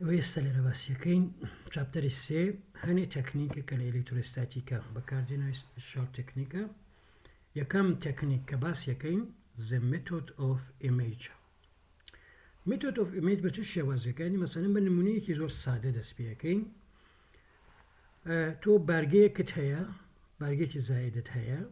ويستلي رباسيكين شابتر السي هني تكنيكا كالإلكتروستاتيكا بكاردينا شال تكنيكا يكم تكنيك باس يكين the method of image method of image بتشي وازيك يعني مثلا بنموني كي زور سادة دس بيكين تو بارجي كتهيا بارجي كزايدة هيا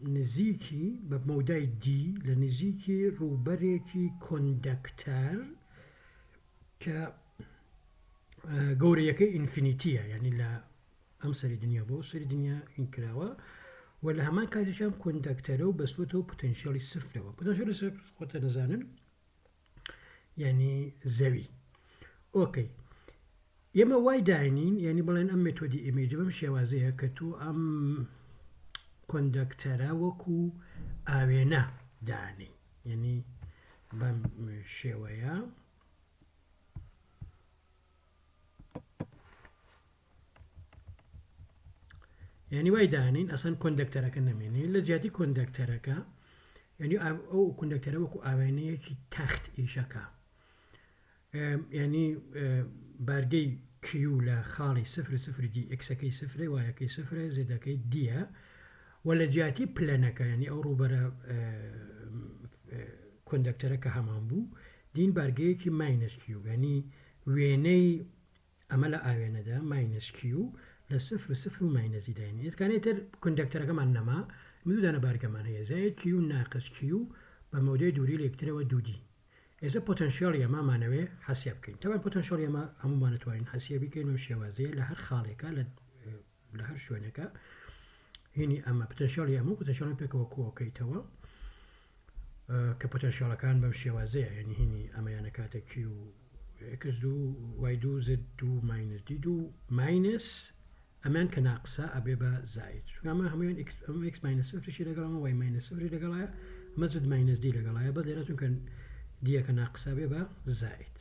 لنزيكي بموداي دي لنزيكي روبريكي كوندكتر ك جوريكي انفينيتيا يعني لا امسر الدنيا بو سر الدنيا انكراوا ولا همان كاتشام كوندكترو بس وتو بوتنشال صفر بوتنشال صفر خاطر نزانن يعني زاوي اوكي يما واي داينين يعني بلان ام ميثودي ايميج بمشي وازيها كتو ام كوندكترا وكو اوينا داني يعني بمشي ويا يعني واي دانين اصلا كوندكترك نميني لجاتي كوندكترك يعني او كوندكتر وكو اوانيه كي تحت ايشكا يعني بارجي كيو لا خالي صفر صفر دي اكس كي صفر واي كي صفر زد كي دي ولا جاتي بلانكا يعني او روبرا كوندكترك همامبو دين بارجي كي ماينس كيو يعني ويني عملا اوانه دا ماينس كيو لصفر صفر وماينس دي يعني إذا كانت كوندكتر كمان نما مدود أنا بار كمان هي زائد كيو ناقص كيو بموديل دوري الإلكتري ودودي إذا بوتنشال يما معنوي حسيب كين طبعا بوتنشال يما هم ما نتوين حسيب كين ومشي وازي لهر خالقة لهر شونكا هني أما بوتنشال يما بوتنشال بيك وكو كي توا كبوتنشال كان بمشي وازي يعني هني أما يعني كاتا كيو إكس دو واي دو زد دو ماينس دي دو ماينس امان كناقصه ابيبا زائد كما هم اكس ماينس صفر شي لقلا واي ماينس صفر لقلا مزد ماينس دي لقلا بدل يمكن دي كناقصه ابيبا زائد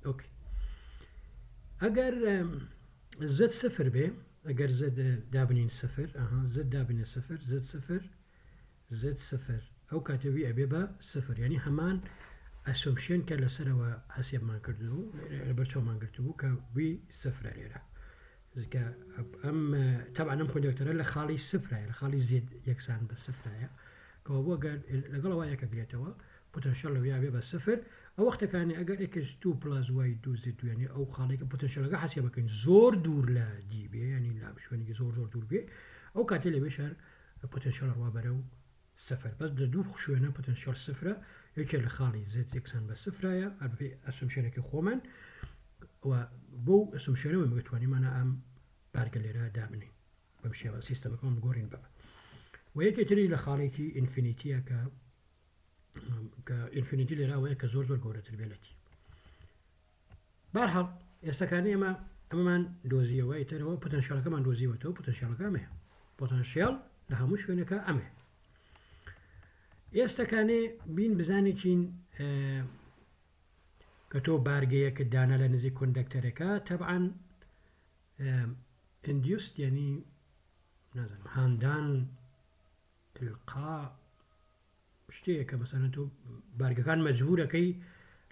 اوكي اگر زد صفر به اگر زد دابنين صفر زد دابنين صفر زد صفر زد صفر او كاتبي ابيبا صفر يعني همان اسومشن كلا سنه حسب ما كردو برشو ما كردو كوي صفر عليها أم طبعا أم كوندكتور لا خالي صفر يعني خالي زد يكسان بالصفر يعني كوابو قال لقلا واي كقليتوا بوتنشال ويا بيبقى صفر أو وقت كان أجر إكس 2 بلس واي 2 زد يعني أو خالي بوتنشال جا حسب كان زور دور لا دي بي يعني لا مش يعني زور دور بي أو كاتلي بشر بوتنشال روا برو صفر بس بدو شو هنا بوتنشال صفر يكل خالي زد يكسان بالصفر يا أبي أسمشنا كخومن وبو اسمشنا ومقتواني معنا أم بارقليرا دابني بمشي سيستم كون غورين بابا ويك تري لخاليكي انفينيتيا ك انفينيتي لرا ويك زور غورة تربيلتي برحال يستكاني ما أمان دوزية ويتر هو بوتنشال كمان دوزية وتو بوتنشال كامه بوتنشال لها مش هناك أمه يستكاني بين بزانيكين كتو بارجية كدانا لنزي كوندكتركا طبعا induced يعني هاندان القاء شتي مثلا تو بارجا كان مجبورة كي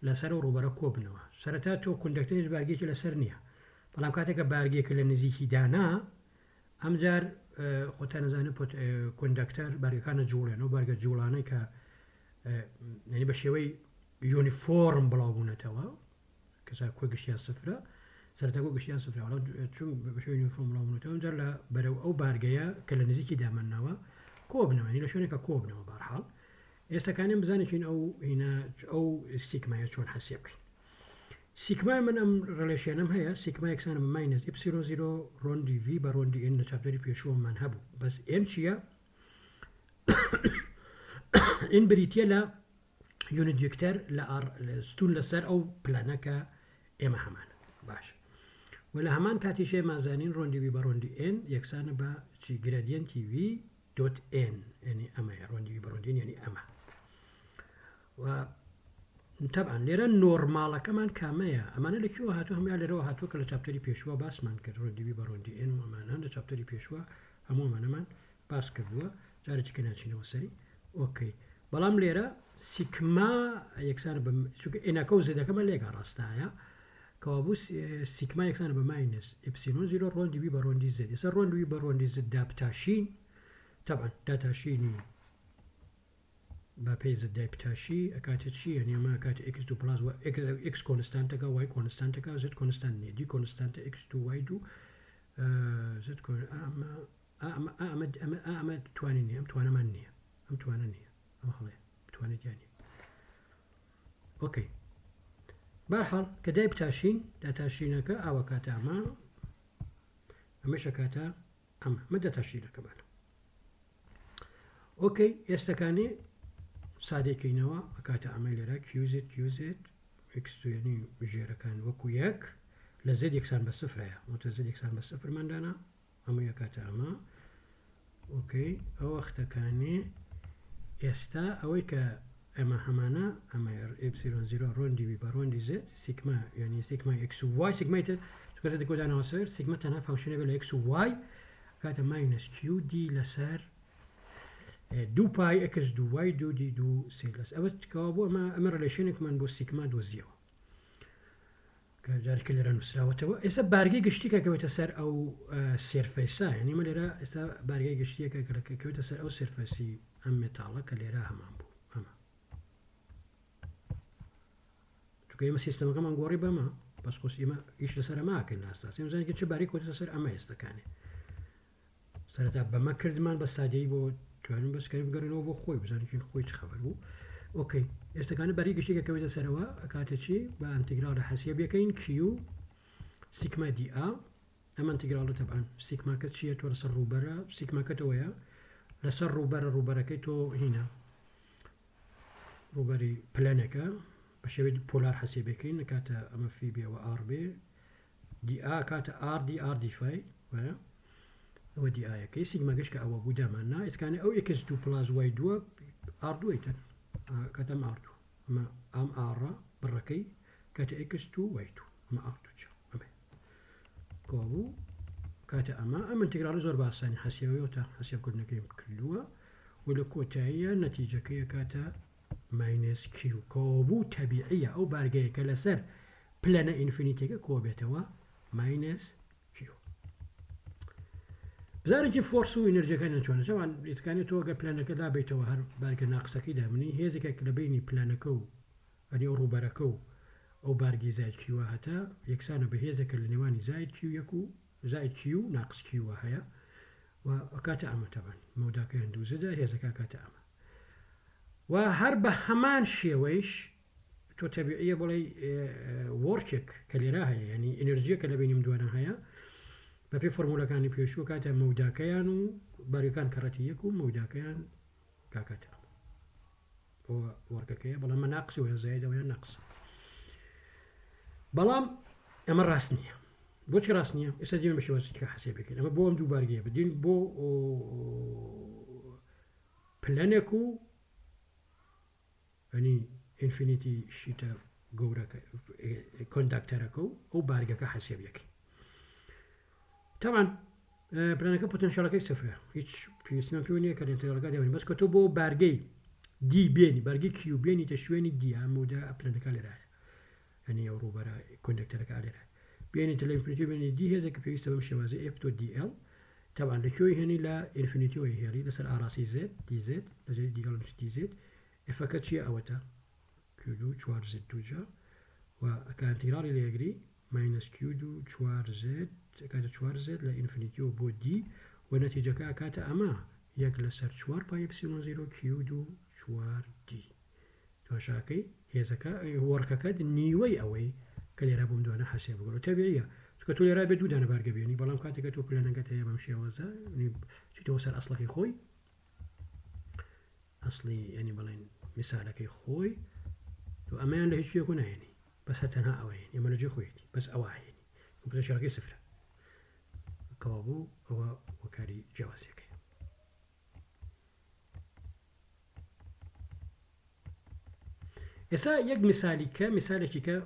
لسر وروبرا كوبنوا سرتاتو كوندكتريز بارجيك لسرنيها بلام كاتك بارجيك لنزيكي دانا امجار خوتان زاني كوندكتر بارجا كان جولانو بارجا جولاني ك يعني بشوي يونيفورم بلاغونا توا كذا كوغشيا صفرة سرتاكو قشيان صفر على شو بشوي يونيفورم لو منتو جل برو او بارجيا كلا نزيكي دامنوا كوبنا يعني لشوني كوبنا بارحال استكانم بزانكين او هنا او سيكما شلون حسيبك سيكما من ام ريليشن ام هي سيكما اكس انا ماينس ابسيلون 0 رون دي في بارون دي ان شابتر بيشو منهبو بس انشيا ان بريتيلا يونيديكتر لا ار ستون لسر او بلانكا اما حمان باش ولا همان كاتي شيء ما زانين روندي في باروندي ان يكسان با شي جراديان تي في دوت ان يعني اما روندي في باروندي يعني اما و طبعا ليرا نورمال كمان كاميا اما انا لكيو هاتو هم يالي رو هاتو كلا شابتري بيشوا باس من كر روندي في باروندي ان وما هند شابتري بيشوا همو من باس كردوا جاري كنا شنو وسري اوكي بلام ليرا سيكما يكسان شو انا كوزه ده كمان ليغا راستايا كوابو سيكما يكسان بماينس إبسيلون زيرو رون دي بي برون دي زد. يصير رون دي بي برون دي زد دا بتاشين طبعا دا تاشيني بابي زد دا بتاشي أكاتت شي يعني ما أكات إكس دو بلاس و إكس كونستانتكا واي كونستانتكا زد كونستانت دي كونستانت إكس دو واي دو زد كون أعمد توانيني أم توانا مانية أم توانانية أم خليه تواني جاني أوكي بارحال كداي بتاشين دا تاشينك أو كاتا أما أمش كاتا أما مدى تاشينك كمان أوكي يستكاني صادقي نوا كاتا أما لرا كيوزيت إكس يعني بجيرا كان وكو ياك لزد يكسان بالصفر يا متزد يكسان بالصفر من دانا أما يكاتا أما أوكي أو أختكاني يستا أويك أما همانا أما إبسيلون زيرو رون دي بي برون دي زد سيكما يعني سيكما إكس واي سيكما تكاد تقول أنا وصير سيكما تنها فانكشن بلا إكس واي كاتا ماينس كيو دي لسار دو باي إكس دو واي دو دي دو سيلس أبد كوابو أما ريليشنك من بو سيكما دو زيرو كذلك اللي رانو سلاوته إسا بارجي قشتيكا كويتا سار أو سيرفيسا يعني ما لرا إسا بارجي قشتيكا كويتا سار أو سيرفيسي أم ميتالك اللي راها مامبو أما كيما سيستم كمان قريبة ما بس قص إما إيش لسر ما أكل أساس يعني زين كتشي باريك وتسر أما يستكاني صارت أبا ما كرد مان بس ساجي بو توانم بس كريم قرنو بو خوي بزاني كين خوي تخبر بو أوكي يستكاني باريك شيء كويتا سروا كاتشي بانتجرال حاسية كاين كيو سيكما دي أما انتجرال طبعا سيكما كتشي تورسر روبرا سيكما كتويا لسر روبرا كيتو هنا روبري بلانكا بشوي بولار حسيبي كاين كاتا اما في بي و ار بي دي كاتا ار دي فاي و دي كي سيجما كاش كا او بودا مانا كان او اكس 2 بلاس واي 2 ار 2 ايتن كاتا ام ار 2 اما ام ار بركي كاتا اكس 2 واي 2 اما ار 2 اما كوبو كاتا اما انتجرال زور باساني حسيوي وتا حسيب كنا كيم كلوا ولا كوتا هي النتيجه كي كاتا ماينس كيو كوبو طبيعية أو بارجي كلاسر بلانا إنفينيتي كوبيتوا ماينس كيو بزارك فورسو إنرجي كان نشوفه طبعا إذا كان يتوقع بلانا كلا بيتوا هر بارجي ناقصة كده مني هي زي كلا بيني بلانا كو أني أورو باركو أو بارجي زائد كيو هتا يكسانو بهذا كلا نواني زائد كيو يكو زائد كيو ناقص كيو هيا وكاتا أما طبعا مودا كان دو زدا هي زكاة كاتا أما وهرب همان شيويش تو طبيعية بولي ووركك كالراها يعني انرجيا كلا بين مدوانا هيا بفي فورمولا كان بيشو كاتا مودا كيانو باريكان كراتيكو مودا كيان كاكاتا هو ورككيا بلا ما ناقص ويا زايدة ويا ناقص بلام اما راسنية بوش راسنية إسا ديما مشي واسك حسابك اما بو امدو بارجيا بدين بو بلانكو يعني انفينيتي شيتا جورك كوندكتركو او بارجك حساب يكي طبعا بلانك بوتنشال كي صفر هيش في سنه كونيه كانت تلقى دائما بس كتبوا بارجي دي بيني بارجي كيو بيني تشويني دي عمودا بلانك على راي يعني يورو برا كوندكترك على راي بيني تلانفينيتي بيني دي هذاك في سبب شوازي اف تو دي ال طبعا لكوي هني لا انفينيتي هي هي لسه اراسي زد دي زد لازم دي قالوا دي زد فكتشي اوتا كيو چوار زد دوجا وكان تيراري ليجري ماينس كيو دو چوار زد كاتا چوار زد لانفينيتيو بو دي ونتيجة كاتا اما يك لسر چوار باي ابسيلون زيرو كيو دو چوار دي توشاكي هيزكا وركاكاد نيوي اوي كالي رابم دوانا حسيب بقولو تابعية سكتو لي رابي دودانا بارقبيني بلام كاتا كتو بلانا كاتا يبامشي وزا شتو وصل اصلكي خوي اصلي يعني بلين مثالك خوي تو امان له شيء يكون يعني بس هتنها او يعني يما نجي خويتي بس او يعني ممكن شركه صفر كوابو هو وكاري جوازك اسا يك مثالك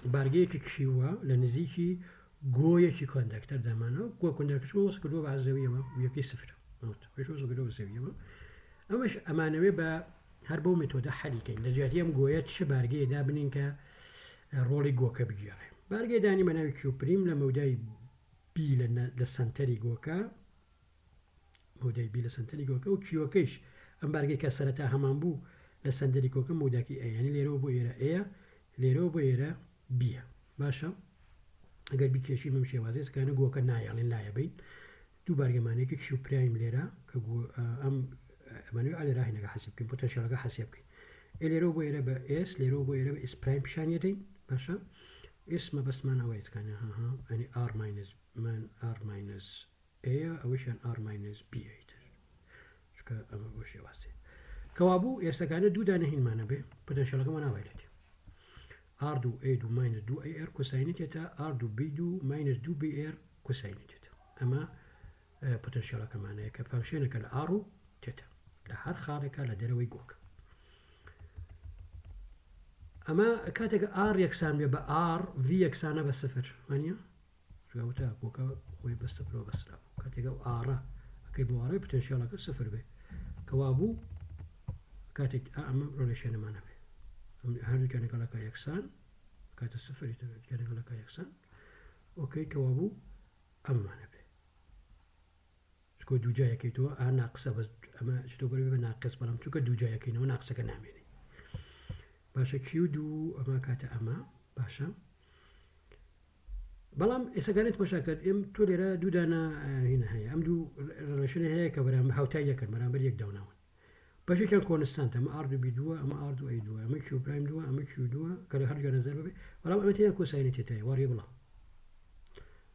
بارجيك كشيوا لنزيكي جويا كي كوندكتر دمانه جو كوندكتر شو وصل كلو على الزاويه ما ويكي صفر ايش وصل كلو الزاويه ما اماش امانوي با هربو متودا حل كاين لجاتيام جويات شبارجي دابنين ك رولي جوكا بجيره بارگەی دانی بە ناوی کیو پریم لە مەودای بی لە سنتەری گۆکە مەودای بی لە سنتەری گۆکە و کیوەکەیش ئەم بارگەی کە سەرەتا هەمان بوو لە سندری کۆکە موداکی ئەیانی لێرەوە بۆ ئێرە ئەیە لێرەوە بۆ ئێرە بیە باشە ئەگەر بیکێشی بەم شێوازی سکانە گۆکە نایاڵێن لایە بین دوو بارگەمانەیەکی کیو پرایم لێرە کە ئەم ئەمانوی ئالێ ڕاهینەکە حەسیب بکەین پۆتەنشیالەکە حەسیب بکەین لێرەوە بۆ ئێرە بە ئس لێرەوە بۆ ئێرە بە ئس پرایم پیشانیە دەین باشە ئسمە بەسمانەوەی تکانە ئەنی ئار ماینەس من ئار ماینەس ئەیە ئەوەشیان ئار ماینەس بیتر چکە ئەمە بۆ شێوازێ کەوابوو ئێستەکانە دوو دانە هینمانە بێ پۆتەنشیالەکەمان ناوایلێتی ئار2 ئێ2 ماینەس 2 ئەر کۆساینێتێتە ئار2 بی2 ماینەس 2 بی ئێر کۆساینێتێتە ئەمە پۆتەنشیالەکەمانەیە کە فانکشنێکە لە ئار و تێتە لە هەر خاڵێکە لە دەرەوەی گۆکە ئەمە کاتێکە ئار یەکسان بێ بە ئار ڤی یەکسانە بە سفر وانە گوتە گۆکە خۆی بە سفرەوە بەسرا کاتێکە ئەو ئارە ئەەکەی بۆوارەی پۆتەنشیالەکە سفر بێ کەوابوو کاتێک ئەمە ڕۆلێشێنەمانە بێ هەردووکە لەگەڵەکە یەکسان کاتە سفری ترکە لەگەڵەکە یەکسان ئۆکەی کەوابوو ئەممانە بێ چکۆ دووجایەکەیتەوە ئا ناقسە بە ئەمە چتۆ بەر بە ناقص بەڵام چووکە دووجایەکەینەوە ناقسەکە نامێنێ باشە کیو دوو ئەمە کاتە ئەمە باشە بەڵام ئێسەکانێت مەشاکرد ئێم تۆ لێرە دوودانە هینە هەیە ئەم دوو ڕێشنە هەیە کە بەرام هاوتای یەکەن بەرامبەر یەک داوناون بەشێکیان کۆنستانتە ئەمە ئار2 بی دووە ئەمە ئار2 ئەی دووە ئەمە کیو پرایم دووە ئەمە کیو دووە کە لە هەردوو نەزەر ببێ بەڵام ئەمە تێیان کۆساینێتێتایە وارێ بڵا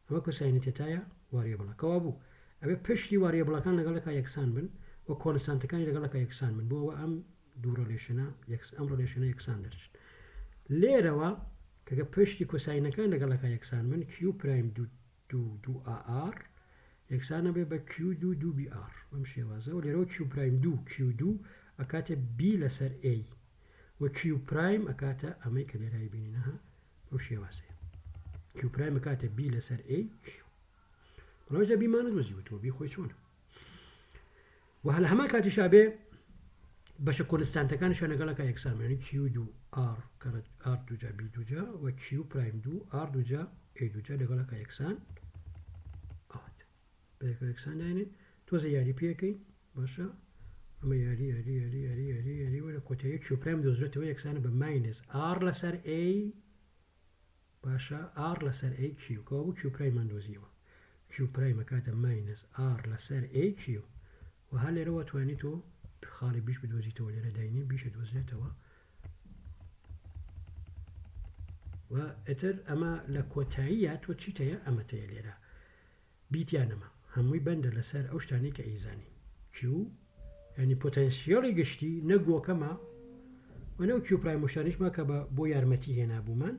ئەمە کۆساینێتێتایە وارێ بڵا کەوابوو ئەبێ پشتی وارێ بڵەکان لەگەڵەکە یەکسان بن و کۆنستانتەکانی لەگەڵەکە یەکسان بن بۆەوە ئەم دوو ڕۆلێشنە ئەم ڕۆلێشنە یەکسان دەرچن لێرەوە کەگە پشتی کۆساینەکان لەگەڵەکە یەکسان من کیو پرایم دو ئار یەکسانە بێ بە کیو دو بی ئار بەم شێوازە و لێرەوە کیو پرایم کیو دو ئەکاتە بی لەسەر ئەی و کیو پرایم ئەکاتە ئەمەی کە لێرای بینینەها ئەو شێوازەیە کیو پرایم ئەکاتە بی لەسەر ئەی بەڵامەشدا بیمانە دۆزیوتەوە بی خۆی چۆنە و هەل هەما کاتیشا بێ بەشە کۆنستانتەکانشان لەگەڵەکە یەکسانمانی کیو دو ئار ئار دوجا بی دوجا و کیو پرایم دو ئار دوجا ئەی دوجا لەگەڵەکە یەکسان ئەوەت بەیەکە یەکسان داینێ تۆزە یاری پێەکەی باشە ئەمە یاری وەرە کۆتایی کیو پرایم دۆزرێتەوە یەکسانە بە ماینس ئار لەسەر ئەی باشە ئار لەسەر ئەی کیو کەوابوو کیو پرایمان دۆزیەوە کیو پرایم ئەکاتە ماینس ئار لەسەر ئەی کیو و هەر لێرەوە توانیت تۆ خاڵی بیش بدۆزیتەوە لێرە داینێ بیشە دۆزرێتەوە و ئەتر ئەمە لە کۆتاییە تۆ چیتەیە ئەمەتەیە لێرە بیتیانەمە هەمووی بەندە لەسەر ئەو شتانی کە ئەیزانی کیو ینی پۆتەنسیۆڵی گشتی نەگۆکەمە و نەو کیو پرایم شتانیشمە کە بۆ یارمەتی هێنابوومان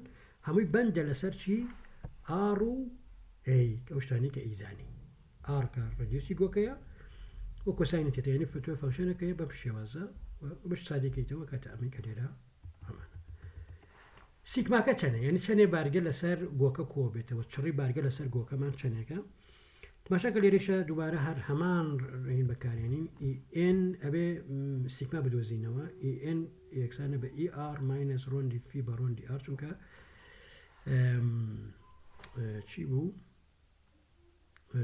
هەمووی بەندە لەسەر چی ئار و ئەی ئەو شتانی کە ئەیزانی ئار کە ڕەدیوسی گۆکەیە و کۆساینێتێتە ینی فتووە فانکشنەکەیە بەم شێوازە بەش سادێکیتەوە کاتە ئەمەی کە لێرە هەمانە سیگماکە چەنە یعنی چەنێ بارگە لەسەر گۆکە کۆ بێتەوە چڕی بارگە لەسەر گۆکەمان چەنێکە تماشاکە لێرەشە دووبارە هەر هەمان ڕێین بەکارێنین ئن ئەبێ سیگما بدۆزینەوە ئن یەکسانە بە ئی ئار ماینەس ڕۆندی فی بە ڕۆندی ئار چونکە چی بوو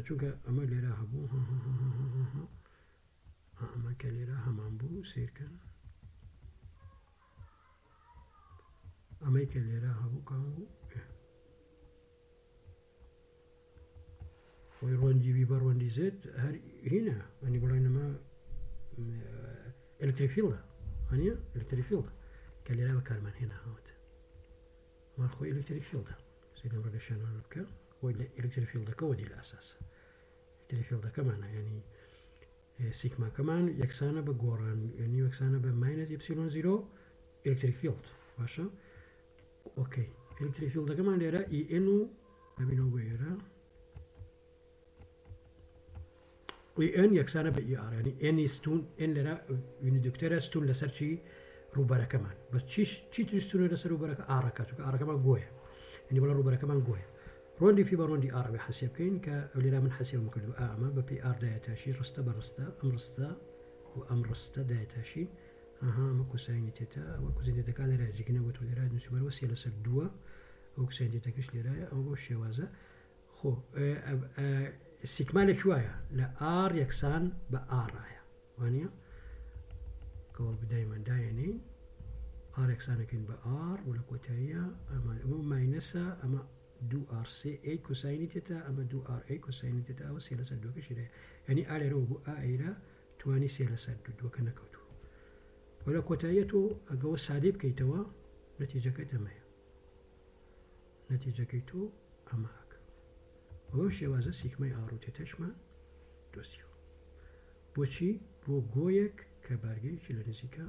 چونکە ئەمە لێرە هەبوو ئەمە کە لێرە هەمان بوو سیرکەن ئەمەی کە لێرە هەبوو کاو خۆی ڕۆندی وی بە ڕۆندی زێت هەر هینە ئەنی بڵێنەمە ئەلکتریفیلدە هەنیە ئەلکتریفیلدە کە لێرە بەکارمان هێنا هەوت مار خۆی ئەلکتریفیلدە سیدەم ڕێگەشانەوە بکە خۆی لە ئەلکتریفیلدەکەەوە دی لە ئاساسە ئەلکتریفیلدەکەمانە ینی سیگماکەمان یەکسانە بە گۆڕان ینی یەکسانە بە ماینەس ئیپسیلۆن زیرۆ ئەلکتریفیلد باشە ئۆکەی ئەلکتریفیلدەکەمان لێرە ئی ئن و ئەبینەوە بۆ ئێرە ئن یەکسانە بە ئی ئار ینی ئێنی ستون ئێن لێرە یونیدکتەرە ستون لەسەر چی ڕووبەرەکەمان بە چی ستونە لەسەر ڕووبەرەکە ئارەکە چونکە ئارەکەمان گۆیە ینی بەڵام ڕووبەرەکەمان گۆیە ڕۆندی فی بە ڕۆندی ئارەوێ حەسێب بکەین کە لێرە من حەسێبم کردو ئەمە بە پێی ئار دایەتاشی ڕستە بە ڕستە ئەم ڕستە و ئەم ڕستە دایەتاشی ئەمە کۆساینی تێتە ئەوە کوزینێتەکە لێرە جگنەوە تۆ لێرە نووسبەرەوە سێ لەسەر دووە ئەو سنتیتەکەش لێرایە ئەو بۆ شێوازە خۆ سیگما لە کوایە لە ئار یەکسان بە ئاڕایە وانە کەەوە بدایمەندایەنین ئار یەکسانەکەین بە ئار و لە کۆتاییە ئەمە ماینەسە ئەمە 2R3A کۆساینی تێتە ئەمە 2RA کۆساینی تێتە ئەوە 3 لەسەر 2 شیرەیە یعنی ئالێرەوە بۆ ئایرە توانی 3 لەسەر 2 نەکەوتو و لە کۆتاییە تۆ ئەگەوە سادی بکەیتەوە نەتیجەکەی ئەمەیە نەتیجەکەی تۆ ئەماکە ئەوە شێوازە سیگمای ئاڕ و تێتەشمان دۆسیەوە بۆچی بۆ گۆیەک کە بارگەیەکی لە نزیکە